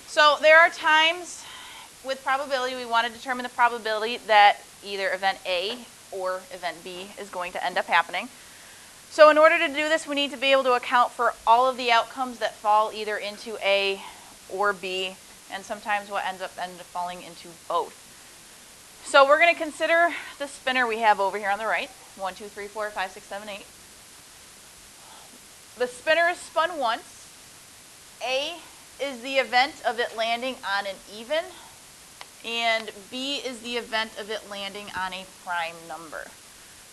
So there are times with probability we want to determine the probability that either event A or event B is going to end up happening. So in order to do this, we need to be able to account for all of the outcomes that fall either into A or B, and sometimes what ends up falling into both. So we're going to consider the spinner we have over here on the right. 1, 2, 3, 4, 5, 6, 7, 8. The spinner is spun once. A is the event of it landing on an even, and B is the event of it landing on a prime number.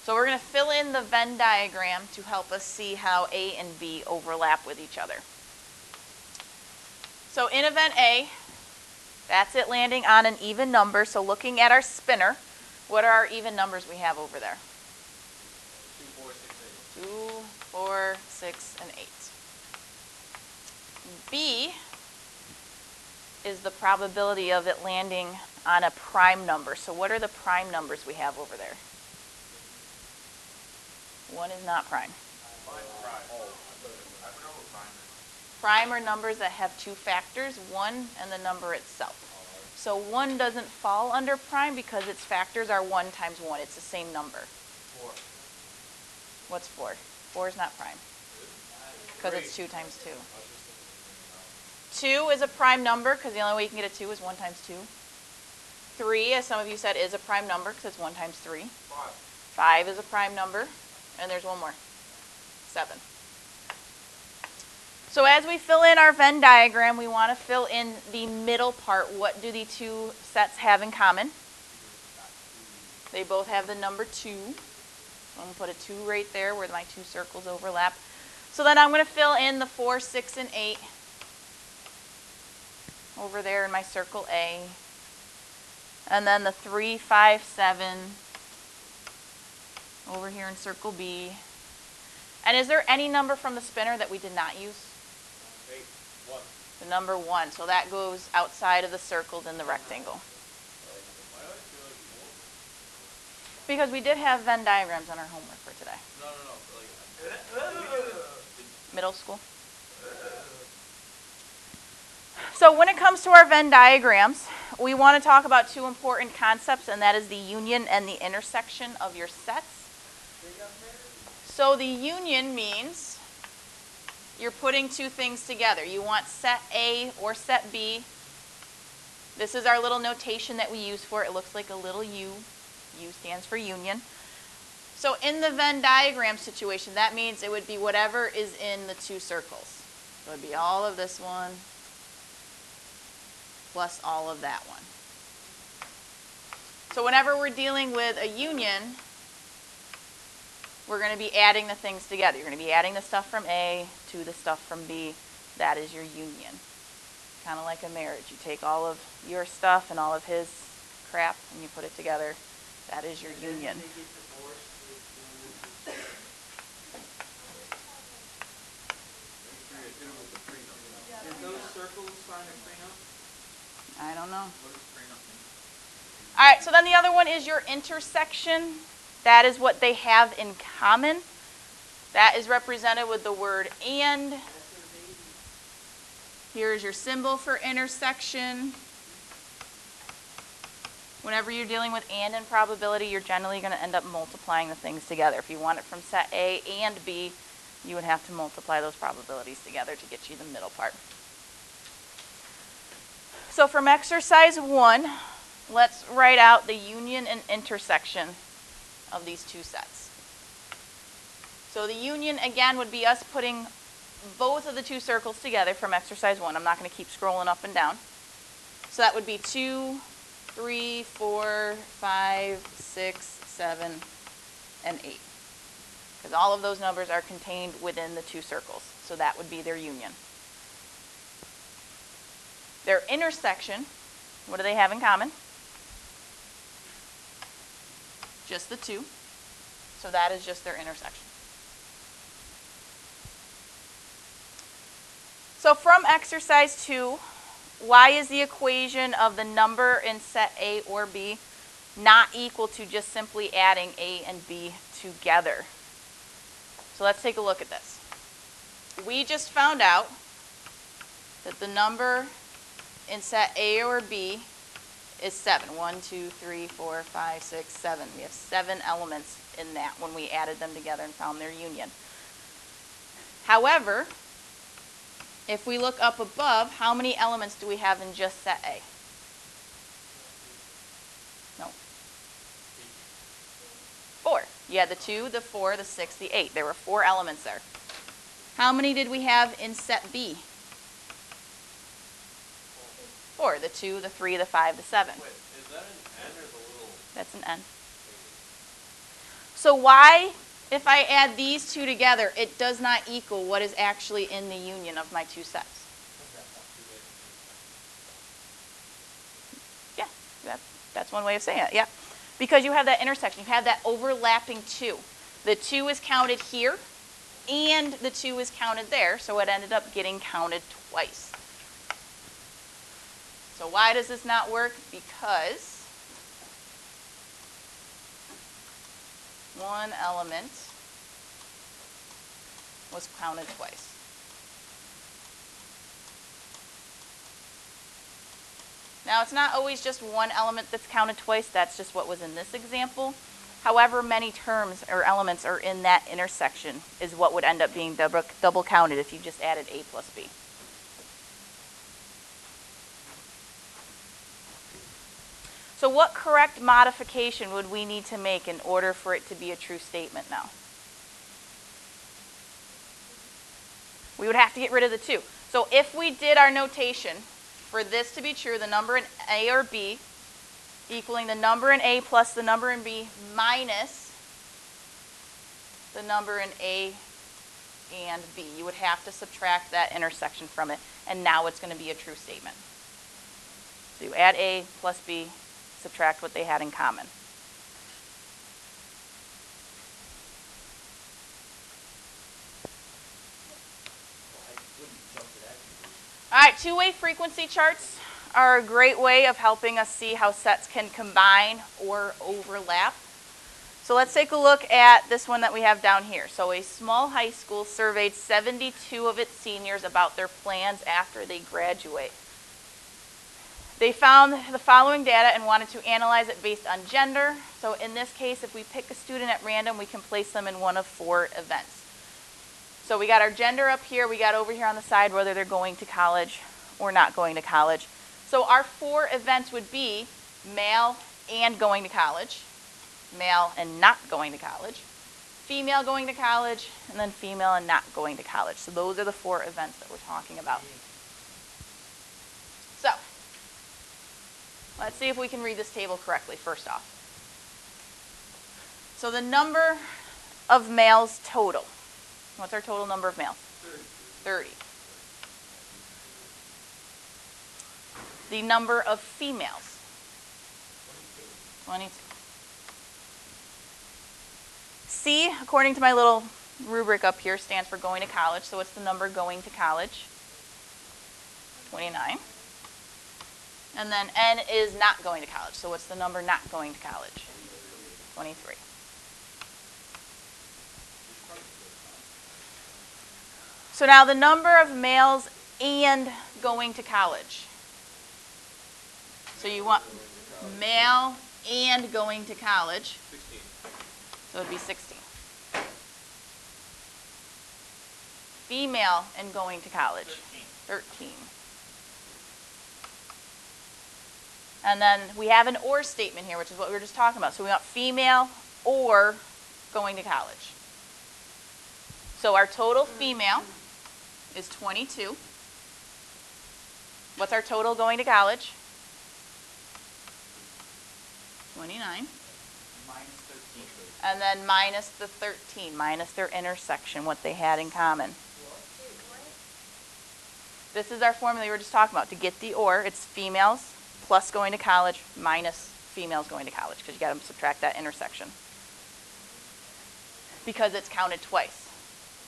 So we're going to fill in the Venn diagram to help us see how A and B overlap with each other. So in event A, that's it landing on an even number. So looking at our spinner, what are our even numbers we have over there? 2, 4, 6, 8. 2, 4, 6, and 8. B is the probability of it landing on a prime number. So what are the prime numbers we have over there? 1 is not prime. Prime are numbers that have two factors, 1 and the number itself. So 1 doesn't fall under prime because its factors are 1 times 1. It's the same number. 4. What's 4? 4 is not prime because it's 2 times 2. 2 is a prime number because the only way you can get a 2 is 1 times 2. 3, as some of you said, is a prime number because it's 1 times 3. 5 is a prime number. And there's one more. 7. So as we fill in our Venn diagram, we want to fill in the middle part. What do the two sets have in common? They both have the number 2. I'm going to put a 2 right there where my two circles overlap. So then I'm going to fill in the 4, 6, and 8 over there in my circle A. And then the 3, 5, 7 over here in circle B. And is there any number from the spinner that we did not use? 8, 1. The number 1. So that goes outside of the circles in the rectangle. Because we did have Venn diagrams on our homework for today. No. Middle school. So when it comes to our Venn diagrams, we want to talk about two important concepts, and that is the union and the intersection of your sets. So the union means you're putting two things together. You want set A or set B. This is our little notation that we use for it. It looks like a little U. U stands for union. So in the Venn diagram situation, that means it would be whatever is in the two circles. So it would be all of this one plus all of that one. So whenever we're dealing with a union, we're going to be adding the things together. You're going to be adding the stuff from A to the stuff from B. That is your union. Kind of like a marriage. You take all of your stuff and all of his crap and you put it together. That is your union. Did those circles sign a prenup? I don't know. What does prenup mean? All right, so then the other one is your intersection. That is what they have in common. That is represented with the word and. Here's your symbol for intersection. Whenever you're dealing with and in probability, you're generally going to end up multiplying the things together. If you want it from set A and B, you would have to multiply those probabilities together to get you the middle part. So from exercise 1, let's write out the union and intersection of these two sets. So the union, again, would be us putting both of the two circles together from exercise 1. I'm not going to keep scrolling up and down. So that would be 2, 3, 4, 5, 6, 7, and 8. Because all of those numbers are contained within the two circles. So that would be their union. Their intersection, what do they have in common? Just the 2. So that is just their intersection. So from exercise 2, why is the equation of the number in set A or B not equal to just simply adding A and B together? So let's take a look at this. We just found out that the number in set A or B is 7. 1, 2, 3, 4, 5, 6, 7. We have 7 elements in that when we added them together and found their union. However, if we look up above, how many elements do we have in just set A? No. 4. You had the 2, the 4, the 6, the 8. There were 4 elements there. How many did we have in set B? 4. The 2, the 3, the 5, the 7. Wait, is that an N or the little? That's an N. So why, if I add these two together, it does not equal what is actually in the union of my two sets? Yeah, that's one way of saying it, yeah. Because you have that intersection, you have that overlapping 2. The 2 is counted here, and the 2 is counted there, so it ended up getting counted twice. So why does this not work? Because one element was counted twice. Now, it's not always just one element that's counted twice. That's just what was in this example. However many terms or elements are in that intersection is what would end up being double counted if you just added A plus B. So what correct modification would we need to make in order for it to be a true statement now? We would have to get rid of the 2. So if we did our notation for this to be true, the number in A or B equaling the number in A plus the number in B minus the number in A and B, you would have to subtract that intersection from it, and now it's going to be a true statement. So you add A plus B, subtract what they had in common. All right, two-way frequency charts are a great way of helping us see how sets can combine or overlap. So let's take a look at this one that we have down here. So a small high school surveyed 72 of its seniors about their plans after they graduate. They found the following data and wanted to analyze it based on gender. So in this case, if we pick a student at random, we can place them in one of 4 events. So we got our gender up here. We got over here on the side whether they're going to college or not going to college. So our 4 events would be male and going to college, male and not going to college, female going to college, and then female and not going to college. So those are the 4 events that we're talking about. So let's see if we can read this table correctly first off. So the number of males total. What's our total number of males? 30. The number of females? 22. C, according to my little rubric up here, stands for going to college. So what's the number going to college? 29. And then N is not going to college. So what's the number not going to college? 23. So now the number of males and going to college. So you want male and going to college. 16. So it would be 16. Female and going to college. 13. And then we have an or statement here, which is what we were just talking about. So we want female or going to college. So our total female is 22. What's our total going to college? 29. Minus 13. And then minus the 13, minus their intersection, what they had in common. This is our formula we were just talking about. To get the or, it's females plus going to college minus females going to college, because you got to subtract that intersection. Because it's counted twice.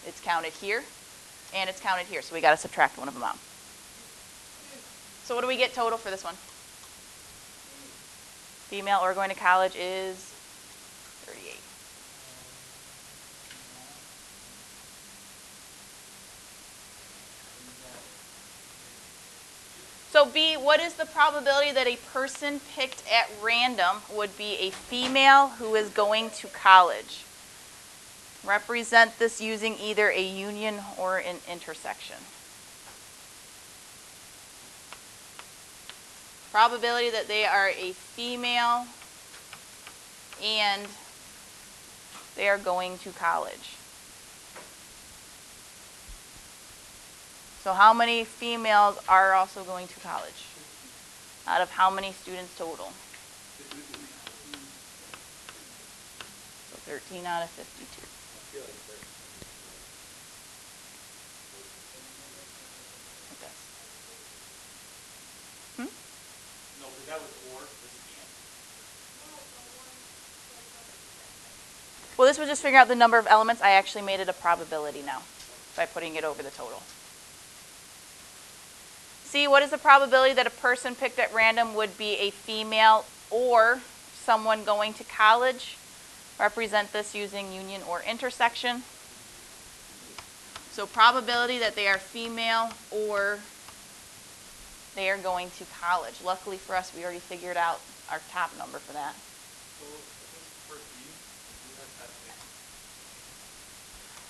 It's counted here and it's counted here, so we got to subtract one of them out. So what do we get total for this one? Female or going to college is 38. So B, what is the probability that a person picked at random would be a female who is going to college? Represent this using either a union or an intersection. Probability that they are a female and they are going to college. So how many females are also going to college? Out of how many students total? So 13 out of 52. Okay. No, because that was or, this is Well, this was just figuring out the number of elements. I actually made it a probability now by putting it over the total. See, what is the probability that a person picked at random would be a female or someone going to college? Represent this using union or intersection. So probability that they are female or they are going to college. Luckily for us, we already figured out our top number for that.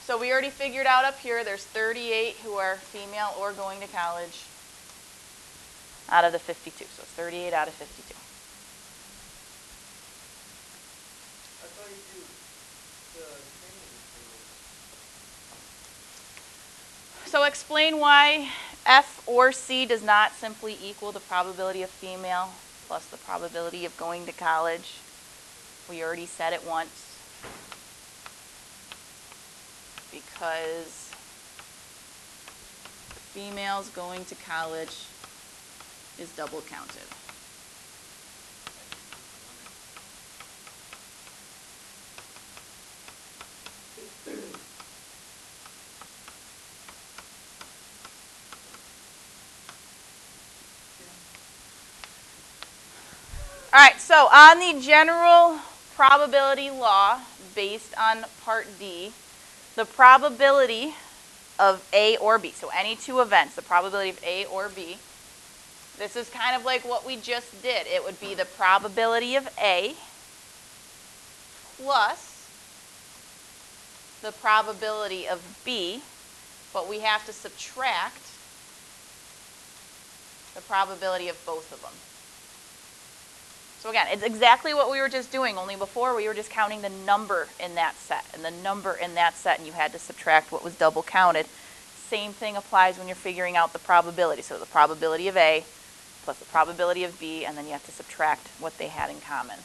So we already figured out up here there's 38 who are female or going to college out of the 52. So it's 38 out of 52. I thought you do the So explain why F or C does not simply equal the probability of female plus the probability of going to college. We already said it once. Because females going to college is double counted. All right, so on the general probability law based on Part D, the probability of A or B, so any two events, the probability of A or B, this is kind of like what we just did. It would be the probability of A plus the probability of B, but we have to subtract the probability of both of them. So again, it's exactly what we were just doing, only before we were just counting the number in that set and the number in that set, and you had to subtract what was double counted. Same thing applies when you're figuring out the probability. So the probability of A plus the probability of B, and then you have to subtract what they had in common.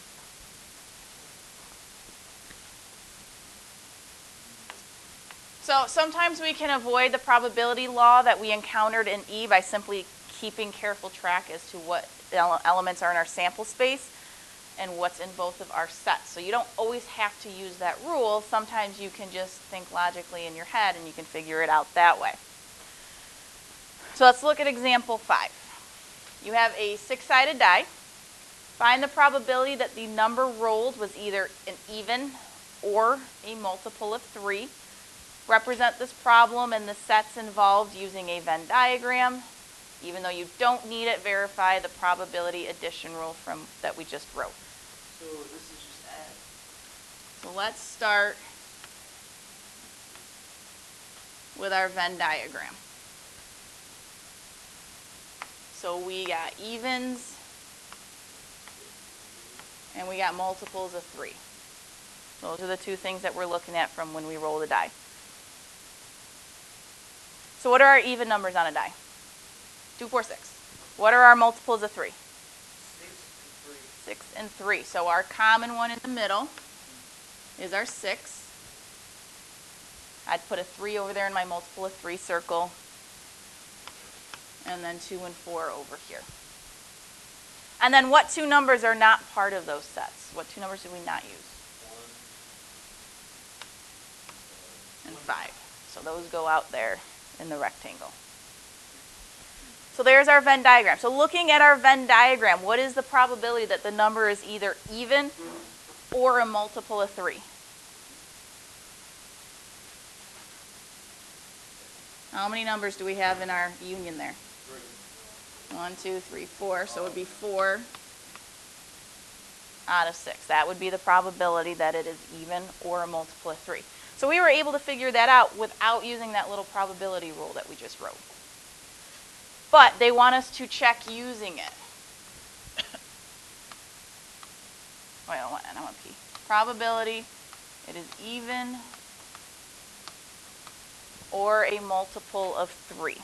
So sometimes we can avoid the probability law that we encountered in E by simply keeping careful track as to what elements are in our sample space and what's in both of our sets. So you don't always have to use that rule. Sometimes you can just think logically in your head and you can figure it out that way. So let's look at example 5. You have a 6-sided die. Find the probability that the number rolled was either an even or a multiple of 3. Represent this problem and the sets involved using a Venn diagram. Even though you don't need it, verify the probability addition rule that we just wrote. So this is just add. So let's start with our Venn diagram. So we got evens and we got multiples of 3. Those are the two things that we're looking at from when we roll the die. So what are our even numbers on a die? 2, 4, 6. What are our multiples of 3? 6 and 3. So our common one in the middle is our 6. I'd put a 3 over there in my multiple of 3 circle. And then 2 and 4 over here. And then what two numbers are not part of those sets? What two numbers do we not use? 1 and 5. So those go out there in the rectangle. So there's our Venn diagram. So looking at our Venn diagram, what is the probability that the number is either even or a multiple of 3? How many numbers do we have in our union there? 1, 2, 3, 4. So it would be 4 out of 6. That would be the probability that it is even or a multiple of 3. So we were able to figure that out without using that little probability rule that we just wrote. But they want us to check using it. Wait, I want P. Probability, it is even or a multiple of 3.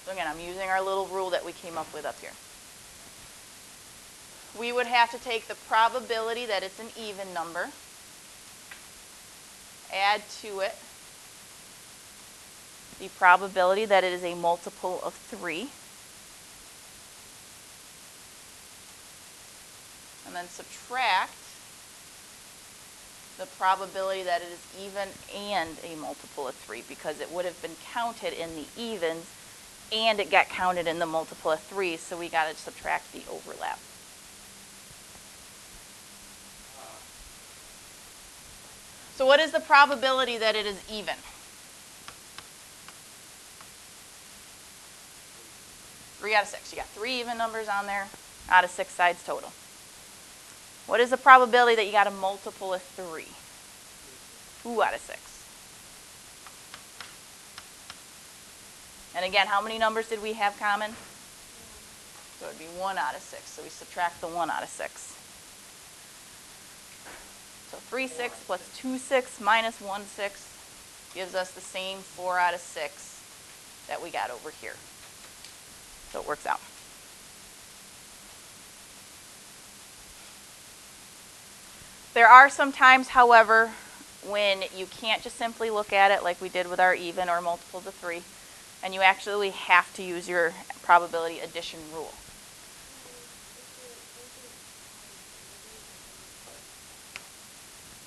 So again, I'm using our little rule that we came up with up here. We would have to take the probability that it's an even number, add to it the probability that it is a multiple of 3, and then subtract the probability that it is even and a multiple of 3, because it would have been counted in the evens and it got counted in the multiple of 3, so we got to subtract the overlap. So what is the probability that it is even? Three out of 6. You got 3 even numbers on there out of 6 sides total. What is the probability that you got a multiple of 3? 2 out of 6. And again, how many numbers did we have common? So it would be 1 out of 6. So we subtract the 1 out of 6. So 3 6 plus 2 6 minus 1 6 gives us the same 4 out of 6 that we got over here. So it works out. There are some times, however, when you can't just simply look at it like we did with our even or multiples of 3, and you actually have to use your probability addition rule.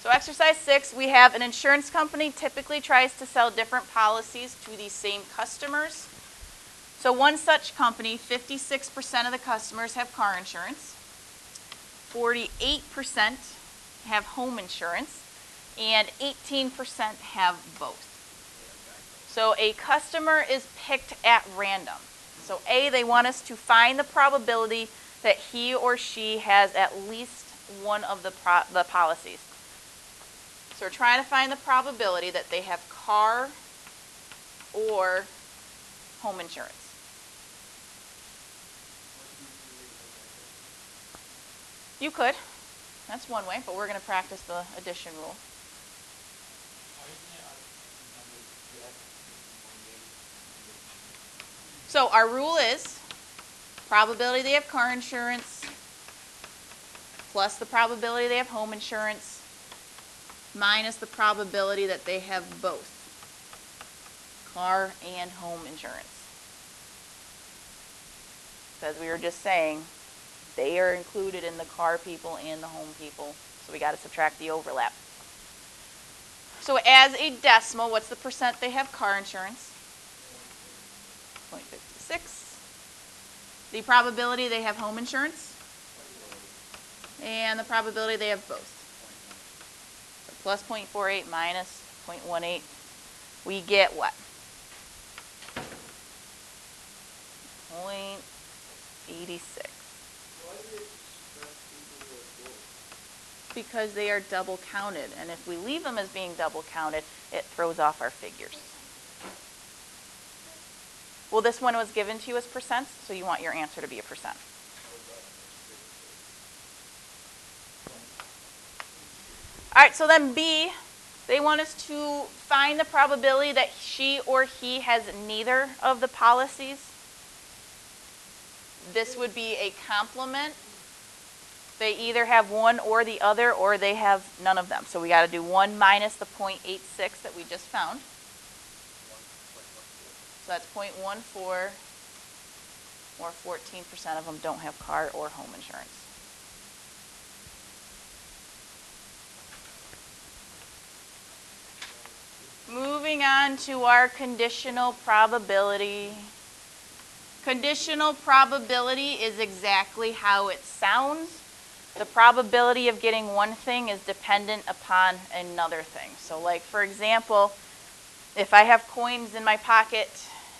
So exercise 6, we have an insurance company typically tries to sell different policies to these same customers. So one such company, 56% of the customers have car insurance, 48% have home insurance, and 18% have both. So a customer is picked at random. So A, they want us to find the probability that he or she has at least one of the policies. So we're trying to find the probability that they have car or home insurance. You could. That's one way, but we're going to practice the addition rule. So our rule is probability they have car insurance plus the probability they have home insurance minus the probability that they have both car and home insurance. As we were just saying, they are included in the car people and the home people, so we got to subtract the overlap. So as a decimal, what's the percent they have car insurance? 0.56. The probability they have home insurance? And the probability they have both. So plus 0.48 minus 0.18. We get what? 0.86. Because they are double counted, and if we leave them as being double counted, it throws off our figures. Well, this one was given to you as percents, so you want your answer to be a percent. All right, so then B, they want us to find the probability that she or he has neither of the policies. This would be a complement. They either have one or the other, or they have none of them. So we got to do 1 minus the 0.86 that we just found. So that's 0.14, or 14% of them don't have car or home insurance. Moving on to our conditional probability. Conditional probability is exactly how it sounds. The probability of getting one thing is dependent upon another thing. So like, for example, if I have coins in my pocket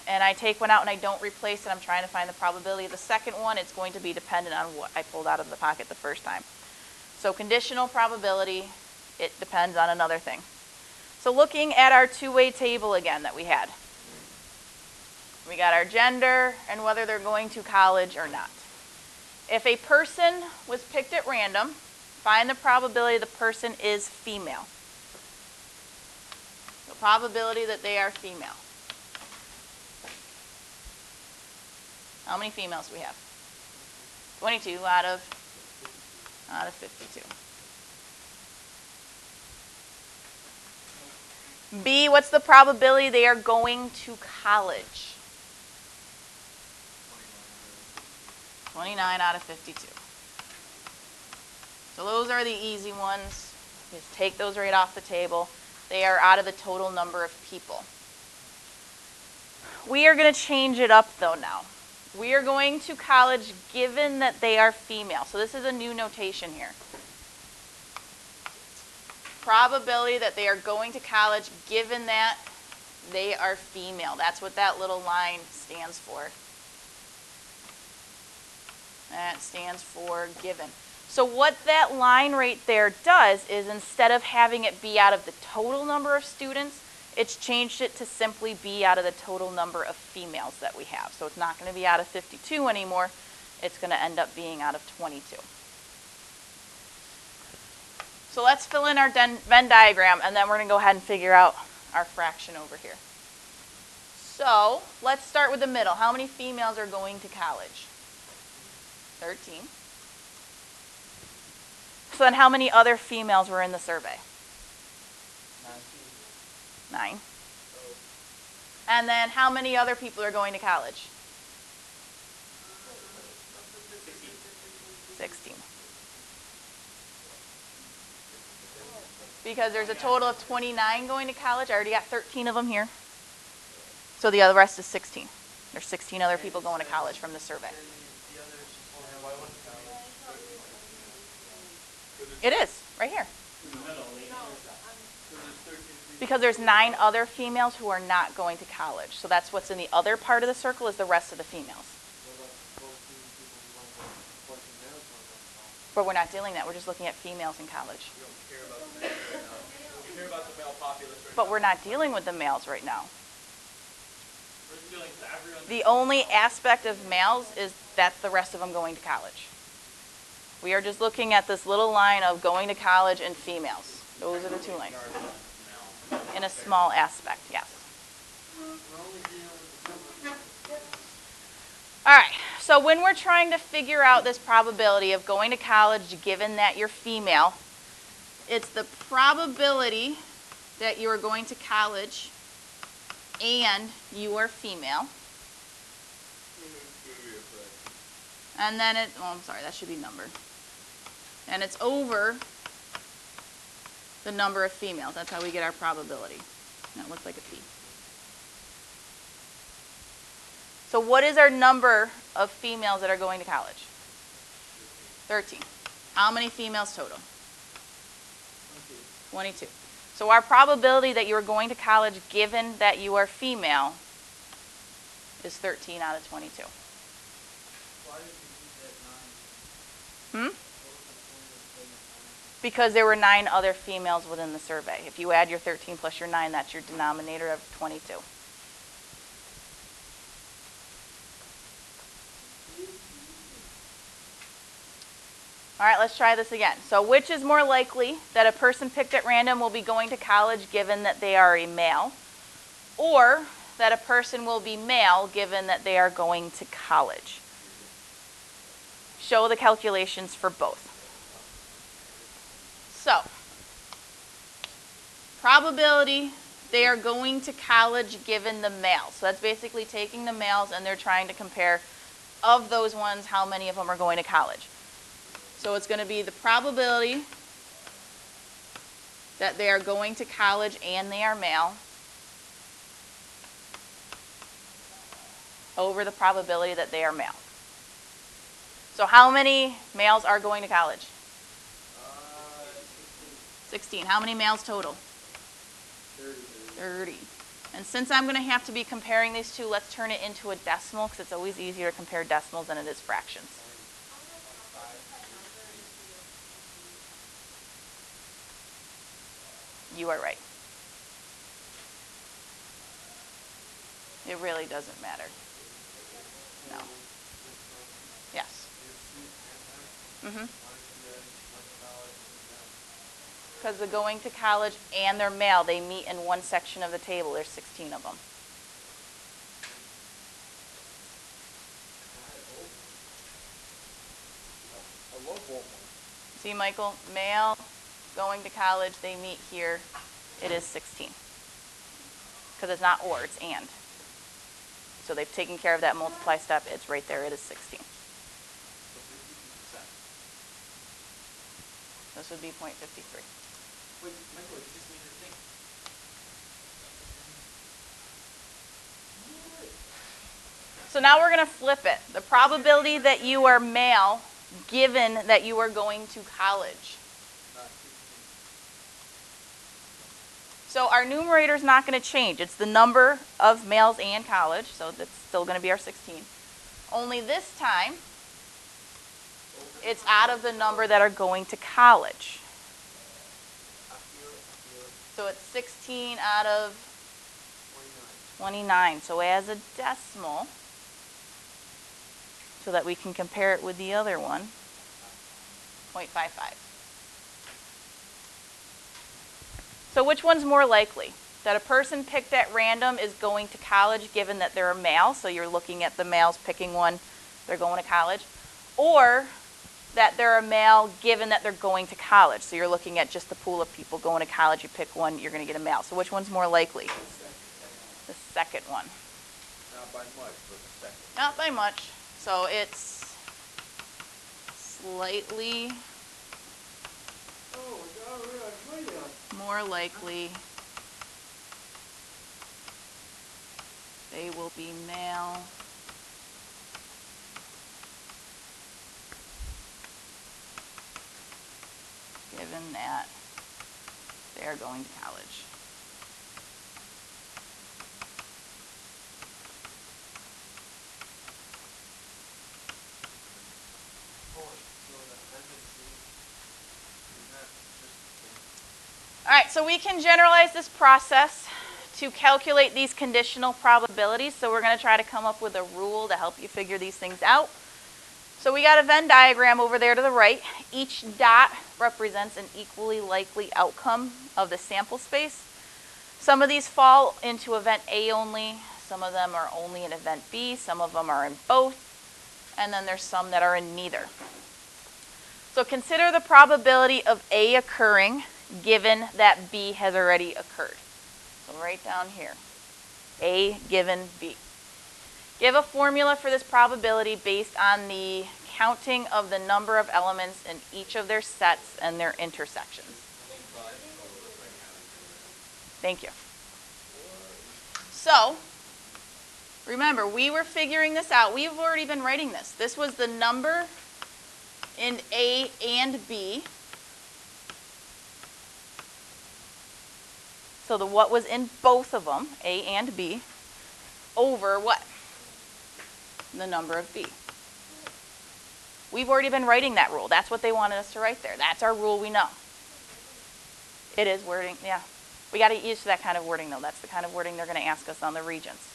and I take one out and I don't replace it, I'm trying to find the probability of the second one, it's going to be dependent on what I pulled out of the pocket the first time. So conditional probability, it depends on another thing. So looking at our two-way table again that we had. We got our gender and whether they're going to college or not. If a person was picked at random, find the probability the person is female. The probability that they are female. How many females do we have? 22 out of 52. B, what's the probability they are going to college? 29 out of 52. So those are the easy ones. Just take those right off the table. They are out of the total number of people. We are going to change it up though now. We are going to college given that they are female. So this is a new notation here. Probability that they are going to college given that they are female. That's what that little line stands for. That stands for given. So what that line right there does is instead of having it be out of the total number of students, it's changed it to simply be out of the total number of females that we have. So it's not going to be out of 52 anymore. It's going to end up being out of 22. So let's fill in our Venn diagram, and then we're going to go ahead and figure out our fraction over here. So let's start with the middle. How many females are going to college? 13. So then how many other females were in the survey? 9. And then how many other people are going to college? 16. Because there's a total of 29 going to college. I already got 13 of them here. So the other rest is 16. There's 16 other people going to college from the survey. It is, right here. Because there's 9 other females who are not going to college. So that's what's in the other part of the circle is the rest of the females. But we're not dealing that. We're just looking at females in college. But we're not dealing with the males right now. The only aspect of males is that's the rest of them going to college. We are just looking at this little line of going to college and females. Those are the 2 lines. In a small aspect, yes. All right, so when we're trying to figure out this probability of going to college given that you're female, it's the probability that you are going to college and you are female. And then I'm sorry, that should be number. And it's over the number of females. That's how we get our probability. That looks like a P. So what is our number of females that are going to college? 13. How many females total? 22. So our probability that you are going to college given that you are female is 13 out of 22. Why did you use that 9? Because there were 9 other females within the survey. If you add your 13 plus your 9, that's your denominator of 22. All right, let's try this again. So which is more likely that a person picked at random will be going to college given that they are a male, or that a person will be male given that they are going to college? Show the calculations for both. So, probability they are going to college given the males. So that's basically taking the males and they're trying to compare of those ones how many of them are going to college. So it's going to be the probability that they are going to college and they are male over the probability that they are male. So how many males are going to college? 16. How many males total? 30. And since I'm going to have to be comparing these two, let's turn it into a decimal because it's always easier to compare decimals than it is fractions. You are right. It really doesn't matter. No. Yes. Mm-hmm. Because the going to college and their male, they meet in one section of the table. There's 16 of them. See, Michael, male, going to college, they meet here. It is 16. Because it's not or, it's and. So they've taken care of that multiply step. It's right there. It is 16. This would be 0.53. Wait, Michael, you just made your thing. So now we're going to flip it. The probability that you are male, given that you are going to college. So our numerator is not going to change. It's the number of males and college, so that's still going to be our 16. Only this time, it's out of the number that are going to college. So it's 16 out of 29. So as a decimal, so that we can compare it with the other one, 0.55. So which one's more likely? That a person picked at random is going to college given that they're a male, so you're looking at the males picking one, they're going to college, or that they're a male given that they're going to college, so you're looking at just the pool of people going to college, you pick one, you're going to get a male. So which one's more likely? The second one. Not by much, but the second. Not by much. So it's slightly more likely they will be male given that they are going to college. All right, so we can generalize this process to calculate these conditional probabilities. So we're going to try to come up with a rule to help you figure these things out. So we got a Venn diagram over there to the right. Each dot represents an equally likely outcome of the sample space. Some of these fall into event A only. Some of them are only in event B. Some of them are in both. And then there's some that are in neither. So consider the probability of A occurring given that B has already occurred. So right down here, A given B. Give a formula for this probability based on the counting of the number of elements in each of their sets and their intersections. Thank you. So, remember, we were figuring this out. We've already been writing this. This was the number in A and B. So what was in both of them, A and B, over what? The number of B. We've already been writing that rule. That's what they wanted us to write there. That's our rule we know. It is wording, yeah. We got to get used to that kind of wording, though. That's the kind of wording they're going to ask us on the regions.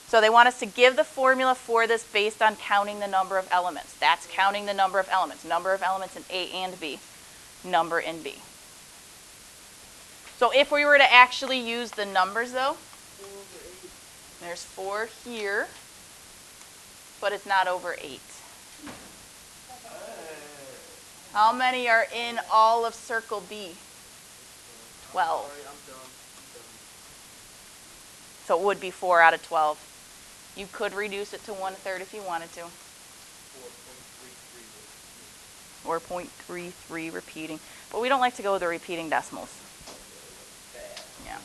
So they want us to give the formula for this based on counting the number of elements. That's counting the number of elements. Number of elements in A and B. Number in B. So if we were to actually use the numbers, though, there's 4 here, but it's not over 8. How many are in all of circle B? 12. So it would be 4 out of 12. You could reduce it to 1/3 if you wanted to. Or 0.33 repeating. But we don't like to go with the repeating decimals. Yeah.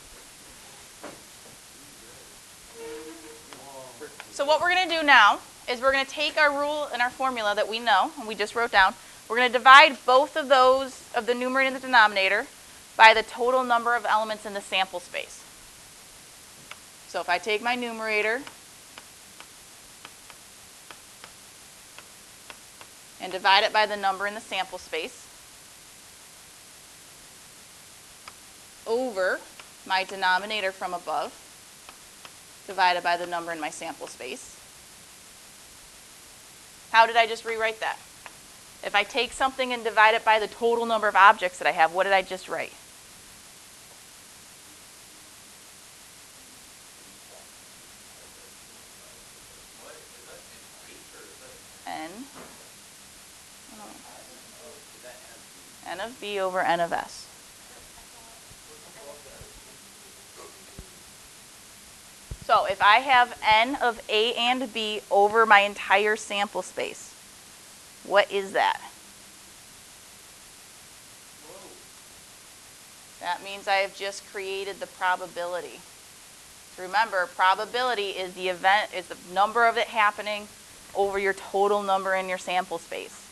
So what we're going to do now is we're going to take our rule and our formula that we know, and we just wrote down. We're going to divide both of those, of the numerator and the denominator, by the total number of elements in the sample space. So if I take my numerator and divide it by the number in the sample space over my denominator from above divided by the number in my sample space. How did I just rewrite that? If I take something and divide it by the total number of objects that I have, what did I just write? N. N of B over N of S. So if I have N of A and B over my entire sample space, what is that? That means I have just created the probability. Remember, probability is the number of it happening over your total number in your sample space.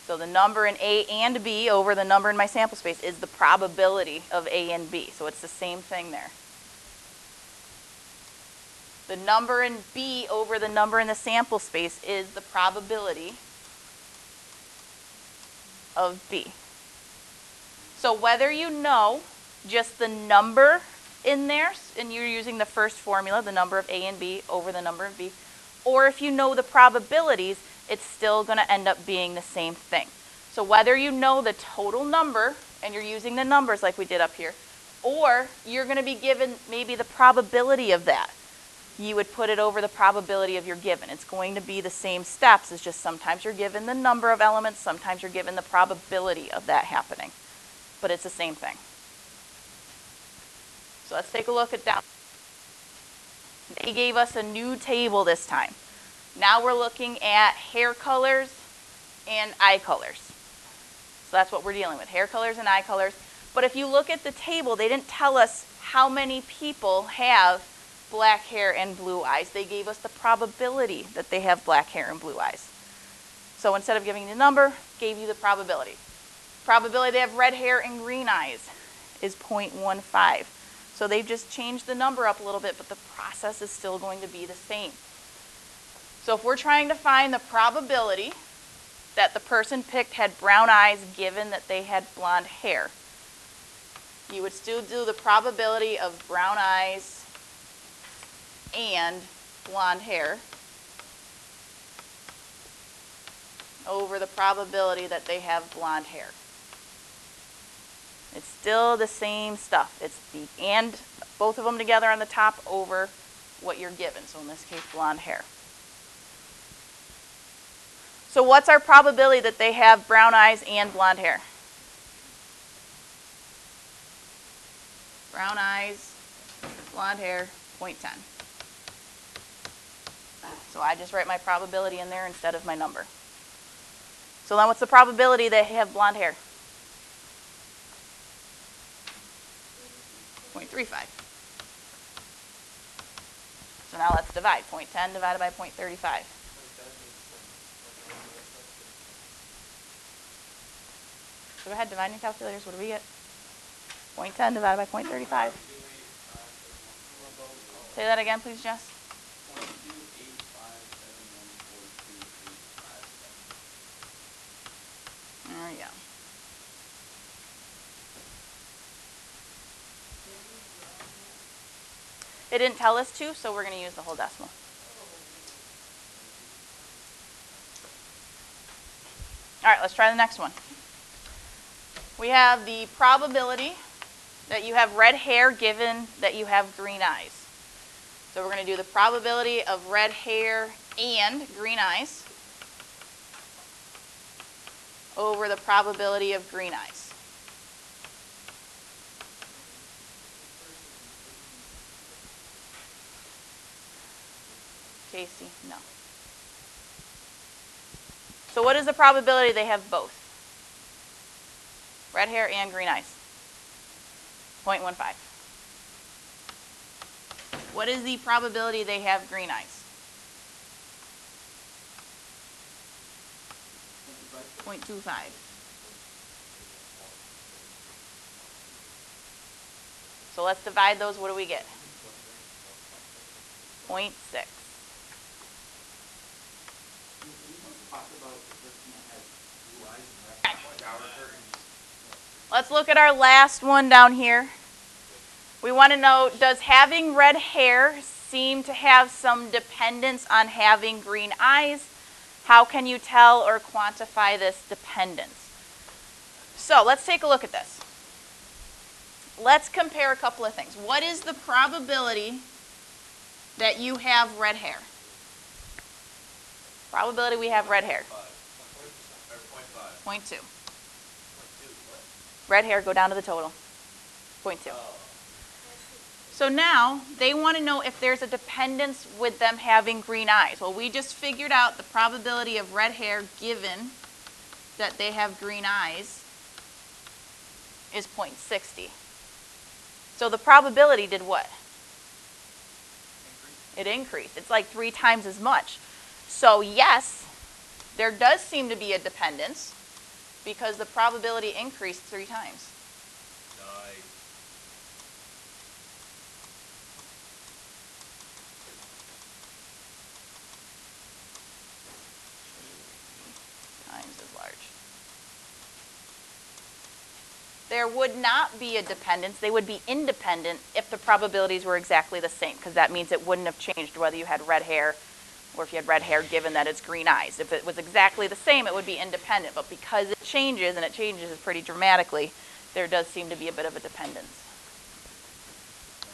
So the number in A and B over the number in my sample space is the probability of A and B. So it's the same thing there. The number in B over the number in the sample space is the probability of B. So whether you know just the number in there, and you're using the first formula, the number of A and B over the number of B, or if you know the probabilities, it's still going to end up being the same thing. So whether you know the total number, and you're using the numbers like we did up here, or you're going to be given maybe the probability of that, you would put it over the probability of your given. It's going to be the same steps. It's just sometimes you're given the number of elements, sometimes you're given the probability of that happening. But it's the same thing. So let's take a look at that. They gave us a new table this time. Now we're looking at hair colors and eye colors. So that's what we're dealing with, hair colors and eye colors. But if you look at the table, they didn't tell us how many people have black hair and blue eyes. They gave us the probability that they have black hair and blue eyes. So instead of giving you the number, gave you the probability. Probability they have red hair and green eyes is 0.15. So they've just changed the number up a little bit, but the process is still going to be the same. So if we're trying to find the probability that the person picked had brown eyes given that they had blonde hair, you would still do the probability of brown eyes and blonde hair over the probability that they have blonde hair. It's still the same stuff. It's the and both of them together on the top over what you're given. So in this case, blonde hair. So what's our probability that they have brown eyes and blonde hair? Brown eyes, blonde hair, 0.10. So I just write my probability in there instead of my number. So then what's the probability they have blonde hair? 0.35. So now let's divide. 0.10 divided by 0.35. So go ahead, divide in your calculators. What do we get? 0.10 divided by 0.35. Say that again, please, Jess. There we go. It didn't tell us to, so we're going to use the whole decimal. All right, let's try the next one. We have the probability that you have red hair given that you have green eyes. So we're going to do the probability of red hair and green eyes over the probability of green eyes. Casey, no. So what is the probability they have both? Red hair and green eyes. 0.15. What is the probability they have green eyes? 0.25. So let's divide those. What do we get? 0.6. You must talk about the person that has blue eyes and red Shower curtains. Let's look at our last one down here. We want to know, does having red hair seem to have some dependence on having green eyes? How can you tell or quantify this dependence? So let's take a look at this. Let's compare a couple of things. What is the probability that you have red hair? Probability we have red hair. 0.2. Red hair, go down to the total. 0.2. So now they want to know if there's a dependence with them having green eyes. Well, we just figured out the probability of red hair given that they have green eyes is 0.60. So the probability did what? It increased. It's like 3 times as much. So yes, there does seem to be a dependence because the probability increased 3 times. Nice. Times as large. There would not be a dependence. They would be independent if the probabilities were exactly the same, because that means it wouldn't have changed whether you had red hair or if you had red hair given that it's green eyes. If it was exactly the same, it would be independent. But because it changes, and it changes pretty dramatically, there does seem to be a bit of a dependence.